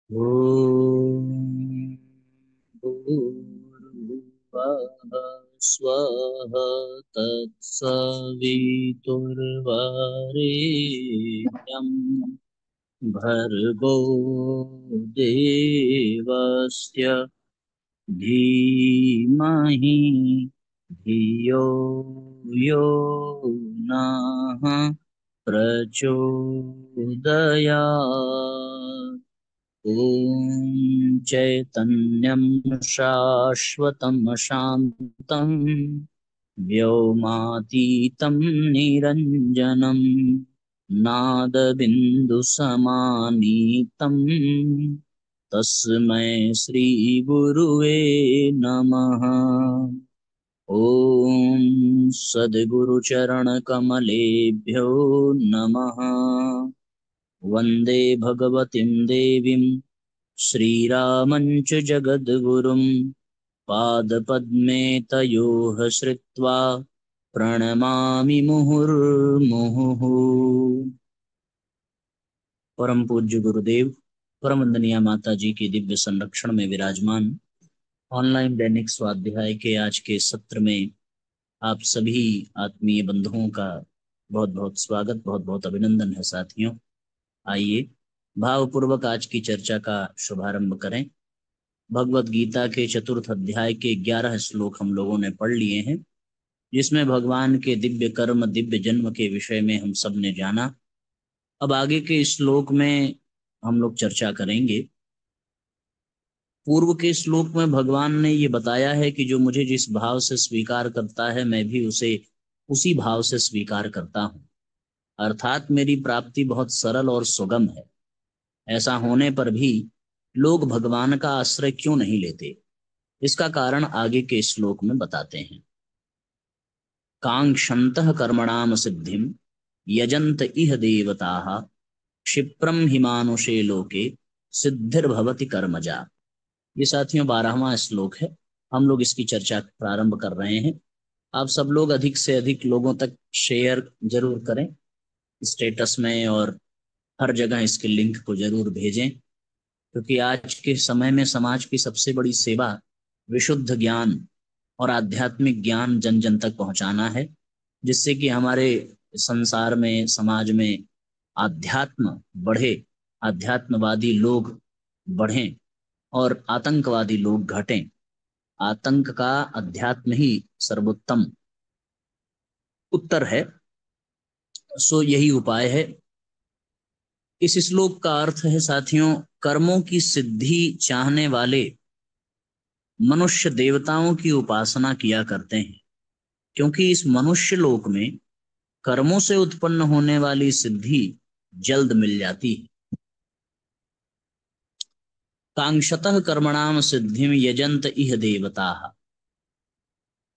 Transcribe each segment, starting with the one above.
ॐ भूर्भुवः स्वः तत्सवितुर्वरेण्यं भर्गो देवस्य धीमहि धियो यो नः प्रचोदयात्। ॐ चैतन्यं शाश्वतं शान्तं व्योमातीतं निरञ्जनं नादबिन्दुसमानीतं तस्मै श्रीगुरुवे नमः। ॐ सद्गुरुचरणकमलेभ्यो नमः। वन्दे भगवतीं देवीं श्रीरामं च जगद्गुरुं पादपद्मे तयोः श्रित्वा प्रणमामि मुहुर्मुहुः। परम पूज्य गुरुदेव परम वंदनीय माता जी की दिव्य संरक्षण में विराजमान ऑनलाइन दैनिक स्वाध्याय के आज के सत्र में आप सभी आत्मीय बंधुओं का बहुत बहुत स्वागत, बहुत बहुत अभिनंदन है साथियों। आइए भावपूर्वक आज की चर्चा का शुभारंभ करें। भगवत गीता के चतुर्थ अध्याय के 11 श्लोक हम लोगों ने पढ़ लिए हैं, जिसमें भगवान के दिव्य कर्म दिव्य जन्म के विषय में हम सब ने जाना। अब आगे के श्लोक में हम लोग चर्चा करेंगे। पूर्व के श्लोक में भगवान ने ये बताया है कि जो मुझे जिस भाव से स्वीकार करता है मैं भी उसे उसी भाव से स्वीकार करता हूँ, अर्थात मेरी प्राप्ति बहुत सरल और सुगम है। ऐसा होने पर भी लोग भगवान का आश्रय क्यों नहीं लेते, इसका कारण आगे के श्लोक में बताते हैं। कांक्षन्तः कर्मणाम सिद्धिम यजन्त इह देवताः क्षिप्रम हिमानुषे लोके सिद्धिर्भवति कर्मजा। ये साथियों 12वां श्लोक है। हम लोग इसकी चर्चा प्रारंभ कर रहे हैं। आप सब लोग अधिक से अधिक लोगों तक शेयर जरूर करें स्टेटस में, और हर जगह इसके लिंक को जरूर भेजें, क्योंकि आज के समय में समाज की सबसे बड़ी सेवा विशुद्ध ज्ञान और आध्यात्मिक ज्ञान जन जन तक पहुंचाना है, जिससे कि हमारे संसार में समाज में आध्यात्म बढ़े, आध्यात्मवादी लोग बढ़ें और आतंकवादी लोग घटें। आतंक का अध्यात्म ही सर्वोत्तम उत्तर है। सो यही उपाय है। इस श्लोक का अर्थ है साथियों, कर्मों की सिद्धि चाहने वाले मनुष्य देवताओं की उपासना किया करते हैं, क्योंकि इस मनुष्य लोक में कर्मों से उत्पन्न होने वाली सिद्धि जल्द मिल जाती है। कांक्षतः कर्मणाम सिद्धिम यजंत इह देवताः।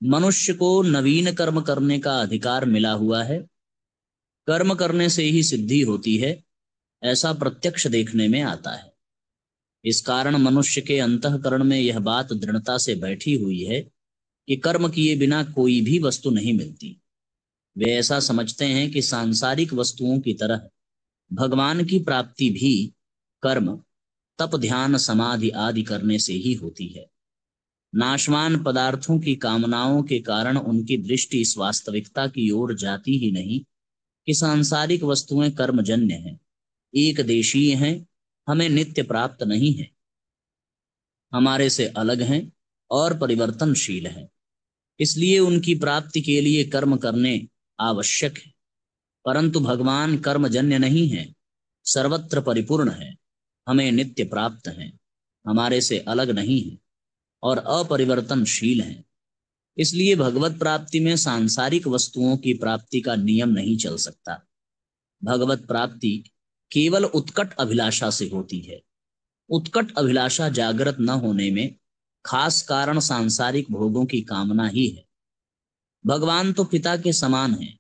मनुष्य को नवीन कर्म करने का अधिकार मिला हुआ है। कर्म करने से ही सिद्धि होती है, ऐसा प्रत्यक्ष देखने में आता है। इस कारण मनुष्य के अंतःकरण में यह बात दृढ़ता से बैठी हुई है कि कर्म किए बिना कोई भी वस्तु नहीं मिलती। वे ऐसा समझते हैं कि सांसारिक वस्तुओं की तरह भगवान की प्राप्ति भी कर्म, तप, ध्यान, समाधि आदि करने से ही होती है। नाशवान पदार्थों की कामनाओं के कारण उनकी दृष्टि इस वास्तविकता की ओर जाती ही नहीं कि सांसारिक वस्तुएं कर्मजन्य हैं, एक देशीय हैं, हमें नित्य प्राप्त नहीं है, हमारे से अलग हैं और परिवर्तनशील हैं। इसलिए उनकी प्राप्ति के लिए कर्म करने आवश्यक है। परंतु भगवान कर्मजन्य नहीं है, सर्वत्र परिपूर्ण है, हमें नित्य प्राप्त हैं, हमारे से अलग नहीं है और अपरिवर्तनशील हैं। इसलिए भगवत प्राप्ति में सांसारिक वस्तुओं की प्राप्ति का नियम नहीं चल सकता। भगवत प्राप्ति केवल उत्कट अभिलाषा से होती है। उत्कट अभिलाषा जागृत न होने में खास कारण सांसारिक भोगों की कामना ही है। भगवान तो पिता के समान है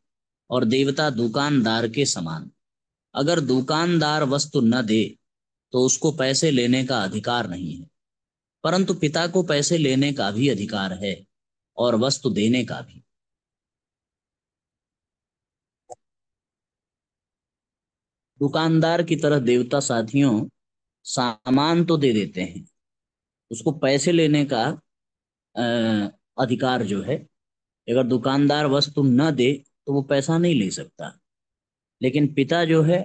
और देवता दुकानदार के समान। अगर दुकानदार वस्तु न दे तो उसको पैसे लेने का अधिकार नहीं है, परंतु पिता को पैसे लेने का भी अधिकार है और वस्तु देने का भी। दुकानदार की तरह देवता साथियों सामान तो दे देते हैं, उसको पैसे लेने का अधिकार जो है, अगर दुकानदार वस्तु न दे तो वो पैसा नहीं ले सकता। लेकिन पिता जो है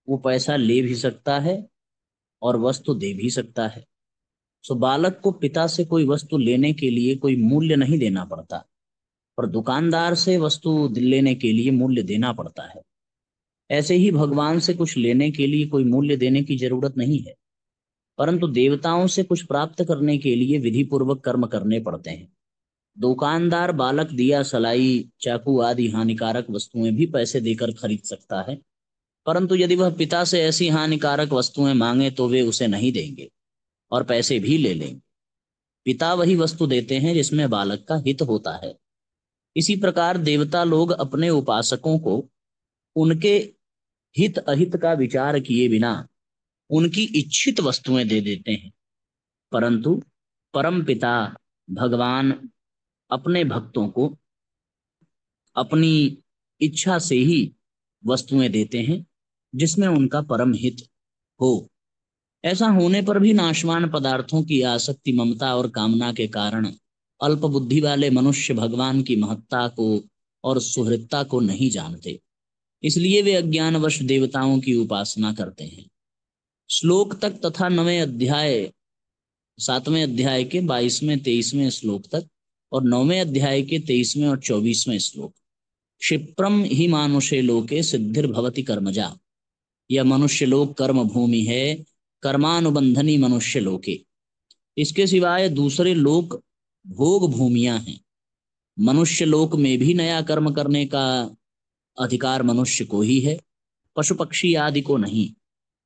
वो पैसा ले भी सकता है और वस्तु दे भी सकता है। सो बालक को पिता से कोई वस्तु लेने के लिए कोई मूल्य नहीं देना पड़ता, पर दुकानदार से वस्तु लेने के लिए मूल्य देना पड़ता है। ऐसे ही भगवान से कुछ लेने के लिए कोई मूल्य देने की जरूरत नहीं है, परंतु देवताओं से कुछ प्राप्त करने के लिए विधि पूर्वक कर्म करने पड़ते हैं। दुकानदार बालक दिया, सलाई, चाकू आदि हानिकारक वस्तुएं भी पैसे देकर खरीद सकता है, परंतु यदि वह पिता से ऐसी हानिकारक वस्तुएं मांगे तो वे उसे नहीं देंगे और पैसे भी ले लेंगे। पिता वही वस्तु देते हैं जिसमें बालक का हित होता है। इसी प्रकार देवता लोग अपने उपासकों को उनके हित अहित का विचार किए बिना उनकी इच्छित वस्तुएं दे देते हैं, परंतु परम पिता भगवान अपने भक्तों को अपनी इच्छा से ही वस्तुएं देते हैं जिसमें उनका परम हित हो। ऐसा होने पर भी नाशवान पदार्थों की आसक्ति, ममता और कामना के कारण अल्प बुद्धि वाले मनुष्य भगवान की महत्ता को और सुहृदता को नहीं जानते, इसलिए वे अज्ञानवश देवताओं की उपासना करते हैं। श्लोक तक तथा 7वें अध्याय के 22वें 23वें श्लोक तक और 9वें अध्याय के 23वें और 24वें श्लोक। क्षिप्रम ही मानुषे लोके सिद्धिर्भवति कर्मजा, यह मनुष्य लोक कर्म भूमि है, कर्मानुबंधनी मनुष्य लोके। इसके सिवाय दूसरे लोक भोग भूमियां हैं। मनुष्य लोक में भी नया कर्म करने का अधिकार मनुष्य को ही है, पशु पक्षी आदि को नहीं।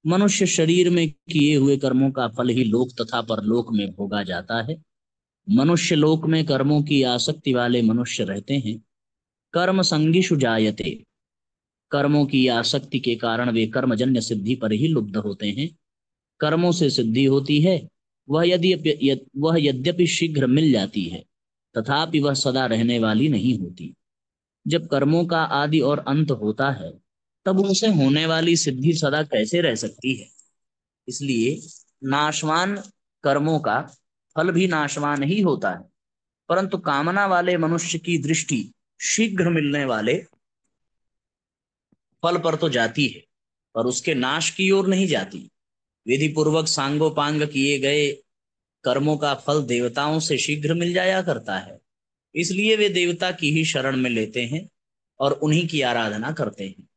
मनुष्य शरीर में किए हुए कर्मों का फल ही लोक तथा परलोक में भोगा जाता है। मनुष्य लोक में कर्मों की आसक्ति वाले मनुष्य रहते हैं। कर्म संगिषु जायते, कर्मों की आसक्ति के कारण वे कर्मजन्य सिद्धि पर ही लुब्ध होते हैं। कर्मों से सिद्धि होती है, वह यद्यपि शीघ्र मिल जाती है, तथापि वह सदा रहने वाली नहीं होती। जब कर्मों का आदि और अंत होता है, तब उनसे होने वाली सिद्धि सदा कैसे रह सकती है। इसलिए नाशवान कर्मों का फल भी नाशवान ही होता है, परंतु कामना वाले मनुष्य की दृष्टि शीघ्र मिलने वाले फल पर तो जाती है, पर उसके नाश की ओर नहीं जाती। विधि पूर्वक सांगोपांग किए गए कर्मों का फल देवताओं से शीघ्र मिल जाया करता है, इसलिए वे देवता की ही शरण में लेते हैं और उन्हीं की आराधना करते हैं।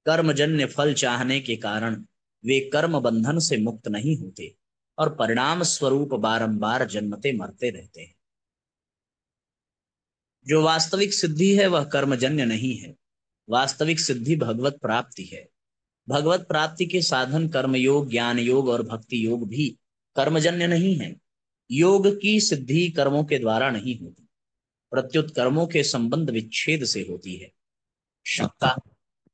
कर्मजन्य फल चाहने के कारण वे कर्म बंधन से मुक्त नहीं होते और परिणाम स्वरूप बारंबार जन्मते मरते रहते हैं। जो वास्तविक सिद्धि है वह कर्मजन्य नहीं है। वास्तविक सिद्धि भगवत प्राप्ति है। भगवत प्राप्ति के साधन कर्म योग, ज्ञान योग और भक्ति योग भी कर्मजन्य नहीं है। योग की सिद्धि कर्मों के द्वारा नहीं होती, प्रत्युत कर्मों के संबंध विच्छेद से होती है। शक्ता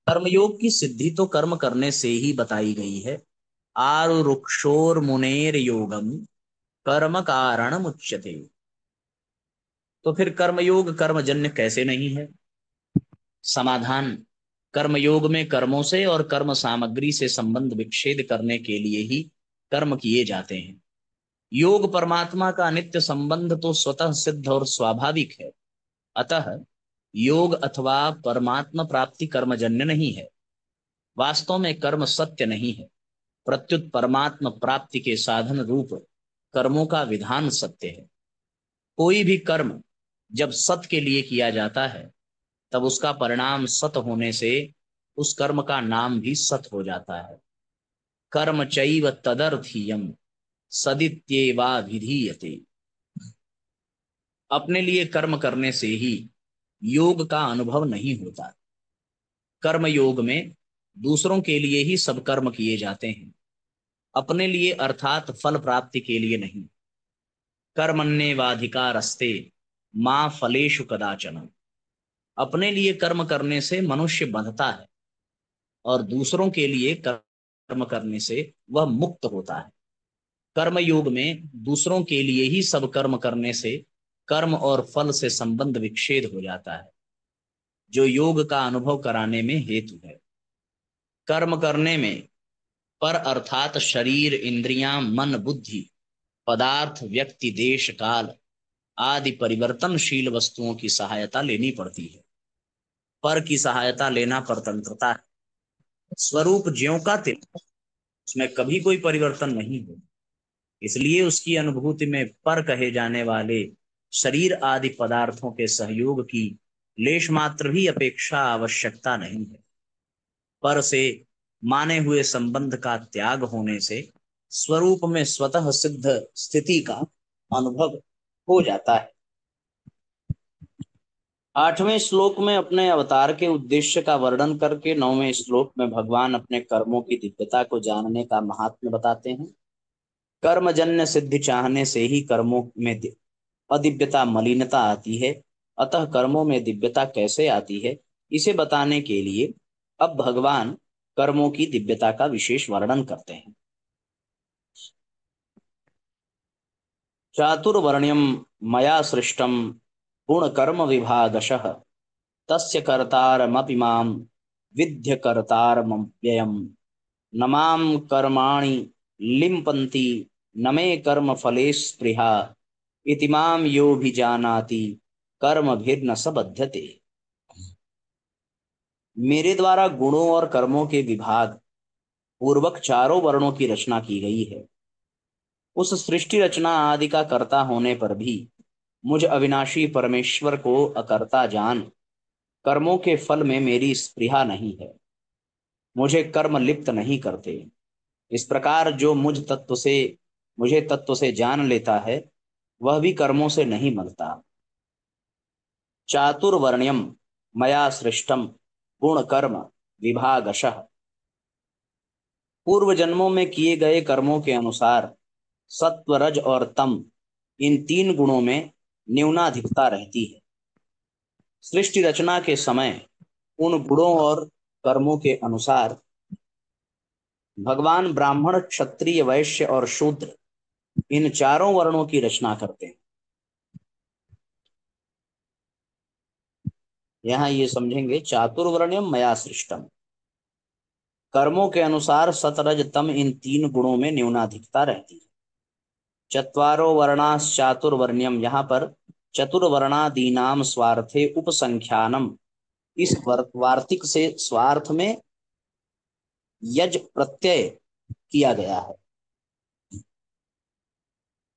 कर्मयोग की सिद्धि तो कर्म करने से ही बताई गई है। आरुक्षोर मुनेर योगम कर्म कारण मुच्यते। तो फिर कर्मयोग कर्मजन्य कैसे नहीं है? समाधान, कर्मयोग में कर्मों से और कर्म सामग्री से संबंध विच्छेद करने के लिए ही कर्म किए जाते हैं। योग परमात्मा का नित्य संबंध तो स्वतः सिद्ध और स्वाभाविक है, अतः योग अथवा परमात्मा प्राप्ति कर्मजन्य नहीं है। वास्तव में कर्म सत्य नहीं है, प्रत्युत परमात्मा प्राप्ति के साधन रूप कर्मों का विधान सत्य है। कोई भी कर्म जब सत के लिए किया जाता है, तब उसका परिणाम सत होने से उस कर्म का नाम भी सत हो जाता है। कर्म चैव तदर्थीयम सदित्येवाभिधीयते। अपने लिए कर्म करने से ही योग का अनुभव नहीं होता। कर्म योग में दूसरों के लिए ही सब कर्म किए जाते हैं, अपने लिए अर्थात फल प्राप्ति के लिए नहीं। कर्मण्येवाधिकारस्ते मां फलेषु कदाचन। अपने लिए कर्म करने से मनुष्य बंधता है और दूसरों के लिए कर्म करने से वह मुक्त होता है। कर्म योग में दूसरों के लिए ही सब कर्म करने से कर्म और फल से संबंध विच्छेद हो जाता है, जो योग का अनुभव कराने में हेतु है। कर्म करने में पर अर्थात शरीर, इंद्रियां, मन, बुद्धि, पदार्थ, व्यक्ति, देश, काल आदि परिवर्तनशील वस्तुओं की सहायता लेनी पड़ती है। पर की सहायता लेना परतंत्रता है। स्वरूप ज्यों का त्यों, उसमें कभी कोई परिवर्तन नहीं हो, इसलिए उसकी अनुभूति में पर कहे जाने वाले शरीर आदि पदार्थों के सहयोग की लेश मात्र भी अपेक्षा आवश्यकता नहीं है। पर से माने हुए संबंध का त्याग होने से स्वरूप में स्वतः सिद्ध स्थिति का अनुभव हो जाता है। 8वें श्लोक में अपने अवतार के उद्देश्य का वर्णन करके 9वें श्लोक में भगवान अपने कर्मों की दिव्यता को जानने का महात्म्य बताते हैं। कर्मजन्य सिद्धि चाहने से ही कर्मों में अदिव्यता, मलिनता आती है। अतः कर्मों में दिव्यता कैसे आती है, इसे बताने के लिए अब भगवान कर्मों की दिव्यता का विशेष वर्णन करते हैं। चातुर्वर्ण्यम मया सृष्टम गुण कर्म विभागशः तस्य कर्तारमपि मां विद्य कर्तारमव्ययम् न मां कर्माणि लिम्पन्ति न मे कर्म फले स्पृहा इति मां योऽभिजानाति कर्मभिर्न स बध्यते। मेरे द्वारा गुणों और कर्मों के विभाग पूर्वक चारों वर्णों की रचना की गई है। उस सृष्टि रचना आदि का कर्ता होने पर भी मुझ अविनाशी परमेश्वर को अकर्ता जान कर्मों के फल में मेरी स्पृहा नहीं है, मुझे कर्म लिप्त नहीं करते। इस प्रकार जो मुझे तत्व से जान लेता है, वह भी कर्मों से नहीं मरता। चातुर्वर्ण्यम मया सृष्टम गुण कर्म विभागशः, पूर्व जन्मों में किए गए कर्मों के अनुसार सत्व, रज और तम, इन 3 गुणों में न्यूनाधिकता रहती है। सृष्टि रचना के समय उन गुणों और कर्मों के अनुसार भगवान ब्राह्मण, क्षत्रिय, वैश्य और शूद्र, इन चारों वर्णों की रचना करते हैं। यहां ये समझेंगे, चातुर्वर्ण्यम मया सृष्टम, कर्मों के अनुसार सतरज तम, इन 3 गुणों में न्यूनाधिकता रहती है। चत्वारो वर्णाश्चातुर्वर्ण्यम, यहाँ पर चतुर्वर्णादीनाम स्वार्थे उपसंख्यानम, इस वार्तिक से स्वार्थ में यज प्रत्यय किया गया है।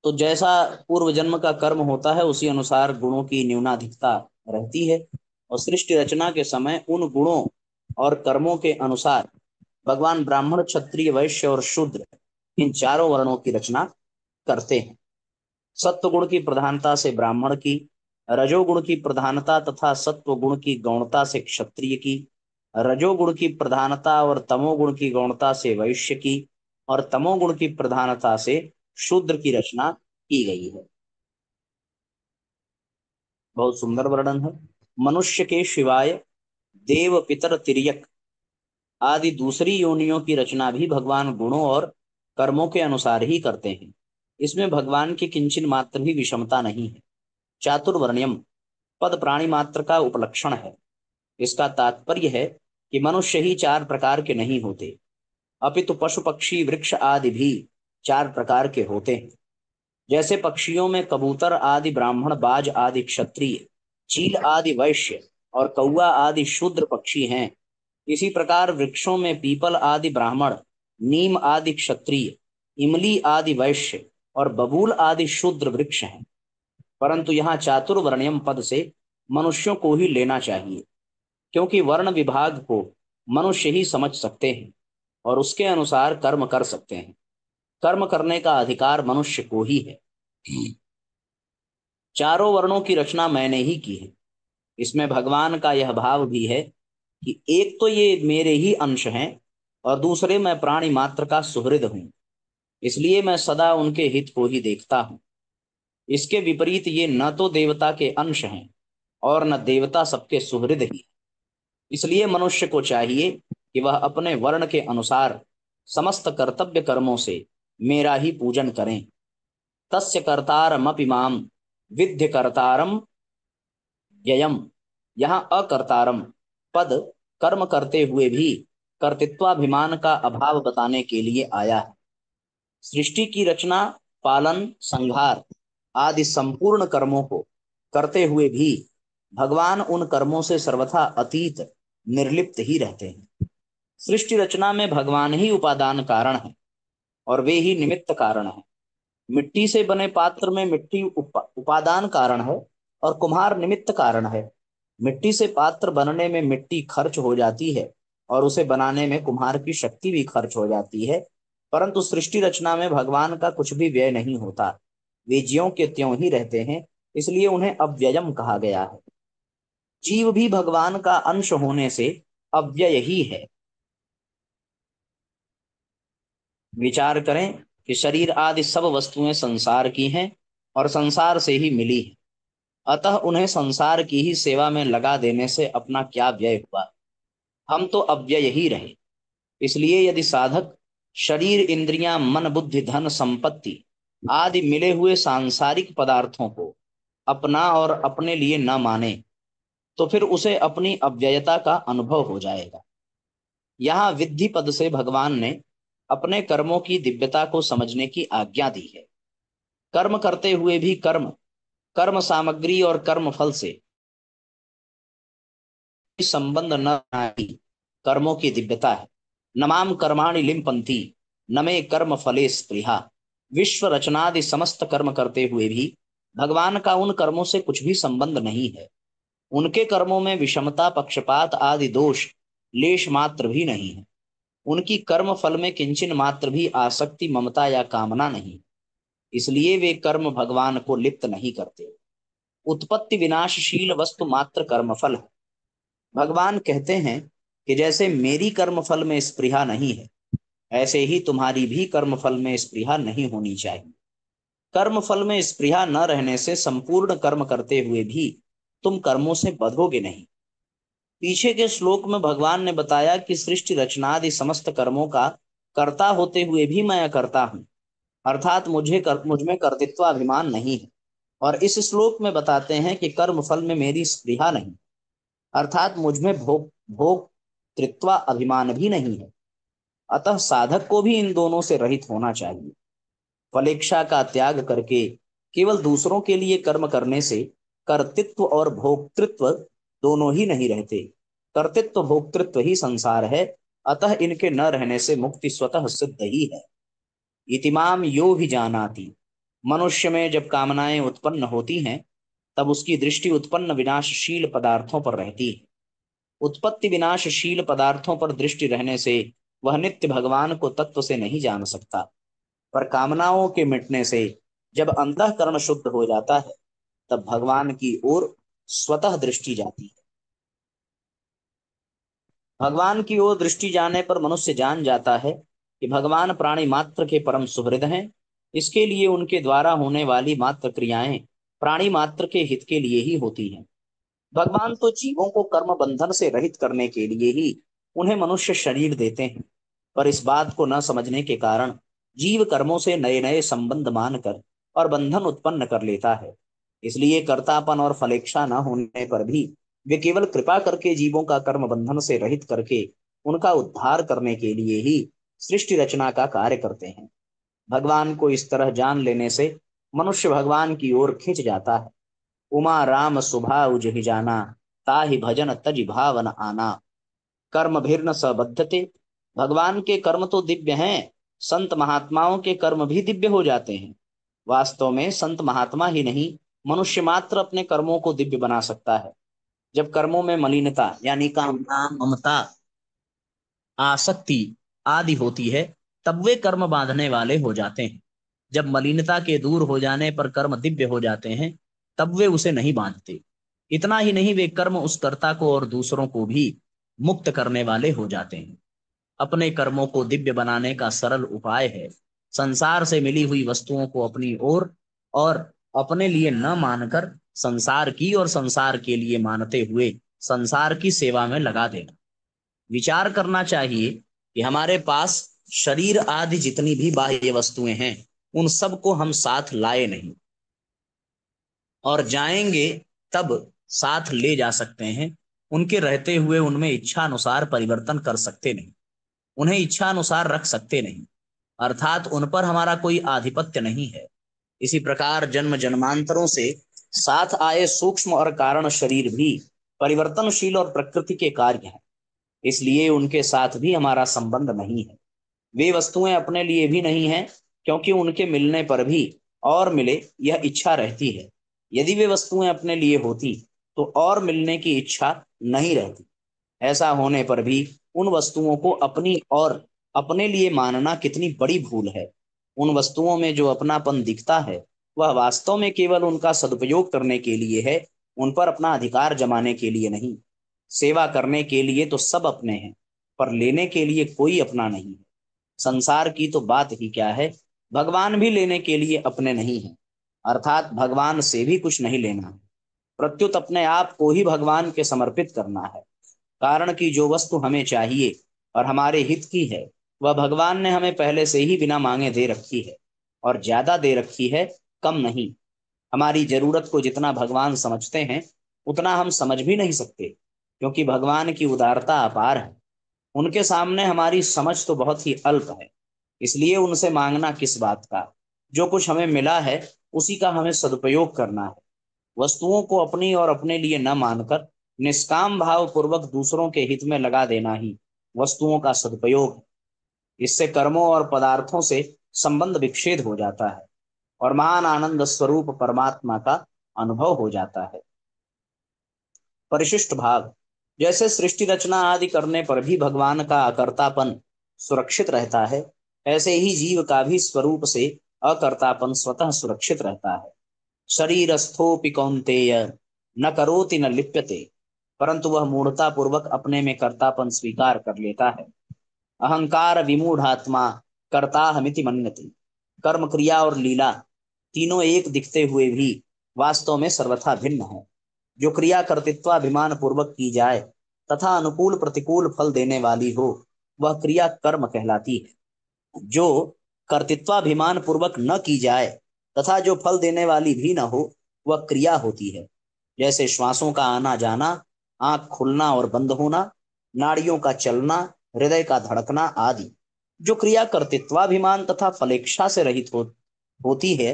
तो जैसा पूर्व जन्म का कर्म होता है उसी अनुसार गुणों की न्यूनाधिकता रहती है, और सृष्टि रचना के समय उन गुणों और कर्मों के अनुसार भगवान ब्राह्मण, क्षत्रिय, वैश्य और शूद्र, इन चारों वर्णों की रचना करते हैं। सत्व गुण की प्रधानता से ब्राह्मण की, रजोगुण की प्रधानता तथा सत्व गुण की गौणता से क्षत्रिय की, रजोगुण की प्रधानता और तमोगुण की गौणता से वैश्य की, और तमोगुण की प्रधानता से शूद्र की रचना की गई है। बहुत सुंदर वर्णन है। मनुष्य के शिवाय देव, पितर, तिर्यक आदि दूसरी योनियों की रचना भी भगवान गुणों और कर्मों के अनुसार ही करते हैं। इसमें भगवान की किंचन मात्र भी विषमता नहीं है। चातुर्वर्ण्यम पद प्राणी मात्र का उपलक्षण है। इसका तात्पर्य है कि मनुष्य ही 4 प्रकार के नहीं होते, अपितु पशु, पक्षी, वृक्ष आदि भी 4 प्रकार के होते हैं। जैसे पक्षियों में कबूतर आदि ब्राह्मण, बाज आदि क्षत्रिय, चील आदि वैश्य और कौआ आदि शूद्र पक्षी हैं, इसी प्रकार वृक्षों में पीपल आदि ब्राह्मण, नीम आदि क्षत्रिय, इमली आदि वैश्य और बबूल आदि शूद्र वृक्ष हैं। परंतु यहाँ चातुर्वर्ण्यम पद से मनुष्यों को ही लेना चाहिए, क्योंकि वर्ण विभाग को मनुष्य ही समझ सकते हैं और उसके अनुसार कर्म कर सकते हैं। कर्म करने का अधिकार मनुष्य को ही है। चारों वर्णों की रचना मैंने ही की है। इसमें भगवान का यह भाव भी है कि एक तो ये मेरे ही अंश हैं और दूसरे मैं प्राणी मात्र का सुहृद हूं, इसलिए मैं सदा उनके हित को ही देखता हूं। इसके विपरीत ये न तो देवता के अंश हैं और न देवता सबके सुहृद ही। इसलिए मनुष्य को चाहिए कि वह अपने वर्ण के अनुसार समस्त कर्तव्य कर्मों से मेरा ही पूजन करें। तस्य कर्तारमपि माम विद्य कर्तारम व्ययम, यहाँ अकर्तारम पद कर्म करते हुए भी कर्तृत्वाभिमान का अभाव बताने के लिए आया है। सृष्टि की रचना, पालन, संहार आदि संपूर्ण कर्मों को करते हुए भी भगवान उन कर्मों से सर्वथा अतीत, निर्लिप्त ही रहते हैं। सृष्टि रचना में भगवान ही उपादान कारण है और वे ही निमित्त कारण है। मिट्टी से बने पात्र में मिट्टी उपादान कारण है और कुम्हार निमित्त कारण है। मिट्टी से पात्र बनने में मिट्टी खर्च हो जाती है और उसे बनाने में कुम्हार की शक्ति भी खर्च हो जाती है, परंतु सृष्टि रचना में भगवान का कुछ भी व्यय नहीं होता। वे ज्यों के त्यों ही रहते हैं, इसलिए उन्हें अव्ययम कहा गया है। जीव भी भगवान का अंश होने से अव्यय ही है। विचार करें कि शरीर आदि सब वस्तुएं संसार की हैं और संसार से ही मिली है, अतः उन्हें संसार की ही सेवा में लगा देने से अपना क्या व्यय हुआ। हम तो अव्यय ही रहे। इसलिए यदि साधक शरीर, इंद्रियां, मन, बुद्धि, धन, संपत्ति आदि मिले हुए सांसारिक पदार्थों को अपना और अपने लिए न माने तो फिर उसे अपनी अव्ययता का अनुभव हो जाएगा। यहाँ विद्धि पद से भगवान ने अपने कर्मों की दिव्यता को समझने की आज्ञा दी है। कर्म करते हुए भी कर्म, कर्म सामग्री और कर्म फल से संबंध न बनाई कर्मों की दिव्यता है। नमाम कर्माणि लिम्पन्ति न मे कर्म फले स्पृहा। विश्व रचनादि समस्त कर्म करते हुए भी भगवान का उन कर्मों से कुछ भी संबंध नहीं है। उनके कर्मों में विषमता, पक्षपात आदि दोष लेश मात्र भी नहीं है। उनकी कर्म फल में किंचन मात्र भी आसक्ति, ममता या कामना नहीं, इसलिए वे कर्म भगवान को लिप्त नहीं करते। उत्पत्ति विनाशशील वस्तु मात्र कर्मफल है। भगवान कहते हैं कि जैसे मेरी कर्मफल में स्पृहा नहीं है, ऐसे ही तुम्हारी भी कर्मफल में स्पृहा नहीं होनी चाहिए। कर्मफल में स्पृहा न रहने से संपूर्ण कर्म करते हुए भी तुम कर्मों से बंधोगे नहीं। पीछे के श्लोक में भगवान ने बताया कि सृष्टि रचनादि समस्त कर्मों का कर्ता होते हुए भी मैं करता हूं, अर्थात मुझ में कर्तृत्वाभिमान नहीं है। और इस श्लोक में बताते हैं कि कर्म फल में मेरी स्पृहा नहीं, अर्थात मुझ में भोक्तृत्व अभिमान भी नहीं है। अतः साधक को भी इन दोनों से रहित होना चाहिए। फलेच्छा का त्याग करके केवल दूसरों के लिए कर्म करने से कर्तृत्व और भोक्तृत्व दोनों ही नहीं रहते। कर्तृत्व भोक्तृत्व ही संसार है, अतः इनके न रहने से मुक्ति स्वतः सिद्ध ही है। इतिमाम यो भी जानाति। मनुष्य में जब कामनाएं उत्पन्न होती हैं तब उसकी दृष्टि उत्पन्न विनाशशील पदार्थों पर रहती है। उत्पत्ति विनाशशील पदार्थों पर दृष्टि रहने से वह नित्य भगवान को तत्व से नहीं जान सकता, पर कामनाओं के मिटने से जब अंतःकरण शुद्ध हो जाता है तब भगवान की ओर स्वतः दृष्टि जाती है। भगवान की ओर दृष्टि जाने पर मनुष्य जान जाता है कि भगवान प्राणी मात्र के परम सुहृद हैं। इसके लिए उनके द्वारा होने वाली मात्र क्रियाएं प्राणी मात्र के हित के लिए ही होती हैं। भगवान तो जीवों को कर्म बंधन से रहित करने के लिए ही उन्हें मनुष्य शरीर देते हैं, पर इस बात को न समझने के कारण जीव कर्मों से नए नए संबंध मानकर और बंधन उत्पन्न कर लेता है। इसलिए कर्तापन और फलेच्छा न होने पर भी वे केवल कृपा करके जीवों का कर्म बंधन से रहित करके उनका उद्धार करने के लिए ही सृष्टि रचना का कार्य करते हैं। भगवान को इस तरह जान लेने से मनुष्य भगवान की ओर खिंच जाता है। उमा राम सुभाउ जहि जाना, ताहि भजन तजि भावन आना। कर्म भिर्न सबद्धते। भगवान के कर्म तो दिव्य हैं, संत महात्माओं के कर्म भी दिव्य हो जाते हैं। वास्तव में संत महात्मा ही नहीं, मनुष्य मात्र अपने कर्मों को दिव्य बना सकता है। जब कर्मों में मलिनता यानी कामना, ममता, आसक्ति आदि होती है तब वे कर्म बांधने वाले हो जाते हैं। जब मलिनता के दूर हो जाने पर कर्म दिव्य हो जाते हैं तब वे उसे नहीं बांधते। इतना ही नहीं, वे कर्म उस कर्ता को और दूसरों को भी मुक्त करने वाले हो जाते हैं। अपने कर्मों को दिव्य बनाने का सरल उपाय है संसार से मिली हुई वस्तुओं को अपनी ओर और अपने लिए न मानकर संसार की और संसार के लिए मानते हुए संसार की सेवा में लगा देना। विचार करना चाहिए कि हमारे पास शरीर आदि जितनी भी बाह्य वस्तुएं हैं उन सब को हम साथ लाए नहीं, और जाएंगे तब साथ ले जा सकते हैं। उनके रहते हुए उनमें इच्छा अनुसार परिवर्तन कर सकते नहीं। उन्हें इच्छा अनुसार रख सकते नहीं, अर्थात उन पर हमारा कोई आधिपत्य नहीं है। इसी प्रकार जन्म जन्मांतरों से साथ आए सूक्ष्म और कारण शरीर भी परिवर्तनशील और प्रकृति के कार्य हैं, इसलिए उनके साथ भी हमारा संबंध नहीं है। वे वस्तुएं अपने लिए भी नहीं हैं, क्योंकि उनके मिलने पर भी और मिले यह इच्छा रहती है। यदि वे वस्तुएं अपने लिए होती तो और मिलने की इच्छा नहीं रहती। ऐसा होने पर भी उन वस्तुओं को अपनी और अपने लिए मानना कितनी बड़ी भूल है। उन वस्तुओं में जो अपनापन दिखता है वह वास्तव में केवल उनका सदुपयोग करने के लिए है, उन पर अपना अधिकार जमाने के लिए नहीं। सेवा करने के लिए तो सब अपने हैं, पर लेने के लिए कोई अपना नहीं है। संसार की तो बात ही क्या है, भगवान भी लेने के लिए अपने नहीं है, अर्थात भगवान से भी कुछ नहीं लेना है, प्रत्युत अपने आप को ही भगवान के समर्पित करना है। कारण कि जो वस्तु हमें चाहिए और हमारे हित की है वह भगवान ने हमें पहले से ही बिना मांगे दे रखी है, और ज्यादा दे रखी है, कम नहीं। हमारी जरूरत को जितना भगवान समझते हैं उतना हम समझ भी नहीं सकते, क्योंकि भगवान की उदारता अपार है। उनके सामने हमारी समझ तो बहुत ही अल्प है, इसलिए उनसे मांगना किस बात का। जो कुछ हमें मिला है उसी का हमें सदुपयोग करना है। वस्तुओं को अपनी और अपने लिए न मानकर निष्काम भाव पूर्वक दूसरों के हित में लगा देना ही वस्तुओं का सदुपयोग है। इससे कर्मों और पदार्थों से संबंध विच्छेद हो जाता है और महान आनंद स्वरूप परमात्मा का अनुभव हो जाता है। परिशिष्ट भाग। जैसे सृष्टि रचना आदि करने पर भी भगवान का अकर्तापन सुरक्षित रहता है, ऐसे ही जीव का भी स्वरूप से अकर्तापन स्वतः सुरक्षित रहता है। शरीरस्थोपि कौन्तेय न करोति न लिप्यते, परंतु वह मूढ़ता पूर्वक अपने में कर्तापन स्वीकार कर लेता है। अहंकार विमूढ़ात्मा कर्ताहमिति मन्यते। कर्म क्रिया और लीला तीनों एक दिखते हुए भी वास्तव में सर्वथा भिन्न है। जो क्रिया कर्तृत्वाभिमान पूर्वक की जाए तथा अनुकूल प्रतिकूल फल देने वाली हो वह क्रिया कर्म कहलाती है। जो कर्तृत्वाभिमान पूर्वक न की जाए तथा जो फल देने वाली भी न हो वह क्रिया होती है। जैसे श्वासों का आना जाना, आंख खुलना और बंद होना, नाड़ियों का चलना, हृदय का धड़कना आदि। जो क्रिया कर्तृत्वाभिमान तथा फलेच्छा से रहित होती है,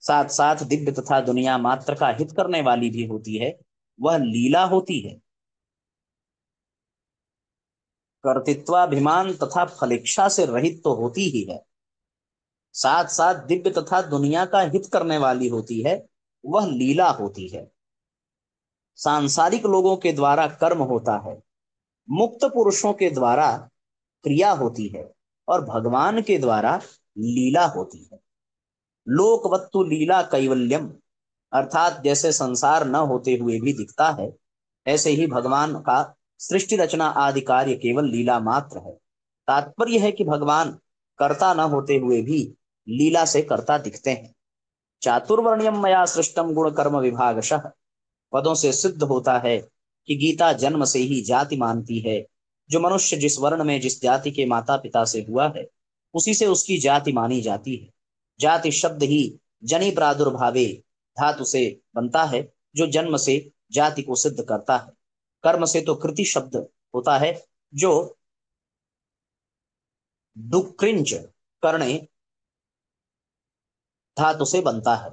साथ साथ दिव्य तथा दुनिया मात्र का हित करने वाली भी होती है, वह लीला होती है। कर्तृत्वाभिमान तथा फलेच्छा से रहित तो होती ही है, साथ साथ दिव्य तथा दुनिया का हित करने वाली होती है, वह लीला होती है। सांसारिक लोगों के द्वारा कर्म होता है, मुक्त पुरुषों के द्वारा क्रिया होती है और भगवान के द्वारा लीला होती है। लोकवत्तु लीला कैवल्यम, अर्थात जैसे संसार न होते हुए भी दिखता है, ऐसे ही भगवान का सृष्टि रचना आदि कार्य केवल लीला मात्र है। तात्पर्य है कि भगवान कर्ता न होते हुए भी लीला से कर्ता दिखते हैं। चातुर्वर्ण्यम मया सृष्टम गुण कर्म विभागशः, पदों से सिद्ध होता है कि गीता जन्म से ही जाति मानती है। जो मनुष्य जिस वर्ण में जिस जाति के माता पिता से हुआ है उसी से उसकी जाति मानी जाती है। जाति शब्द ही जनि प्रादुर्भावे धातु से बनता है, जो जन्म से जाति को सिद्ध करता है। कर्म से तो कृति शब्द होता है, जो डुक्रिंच करने धातु से बनता है।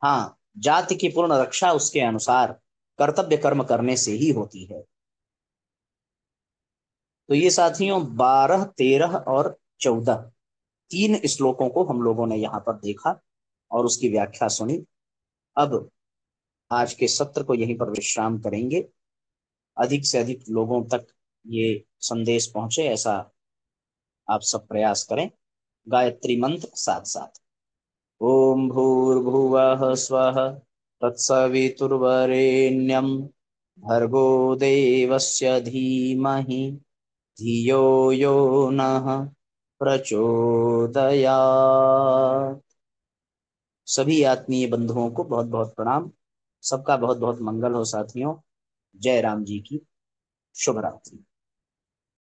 हाँ, जाति की पूर्ण रक्षा उसके अनुसार कर्तव्य कर्म करने से ही होती है। तो ये साथियों 12, 13 और 14 तीन श्लोकों को हम लोगों ने यहाँ पर देखा और उसकी व्याख्या सुनी। अब आज के सत्र को यहीं पर विश्राम करेंगे। अधिक से अधिक लोगों तक ये संदेश पहुंचे ऐसा आप सब प्रयास करें। गायत्री मंत्र साथ साथ। ओम भूर्भुवः स्वः तत्सवितुर्वरेण्यं भर्गो देवस्य धीमहि धियो यो नः प्रचोदयात्। सभी आत्मीय बंधुओं को बहुत बहुत प्रणाम। सबका बहुत बहुत मंगल हो साथियों। जय राम जी की। शुभ रात्रि।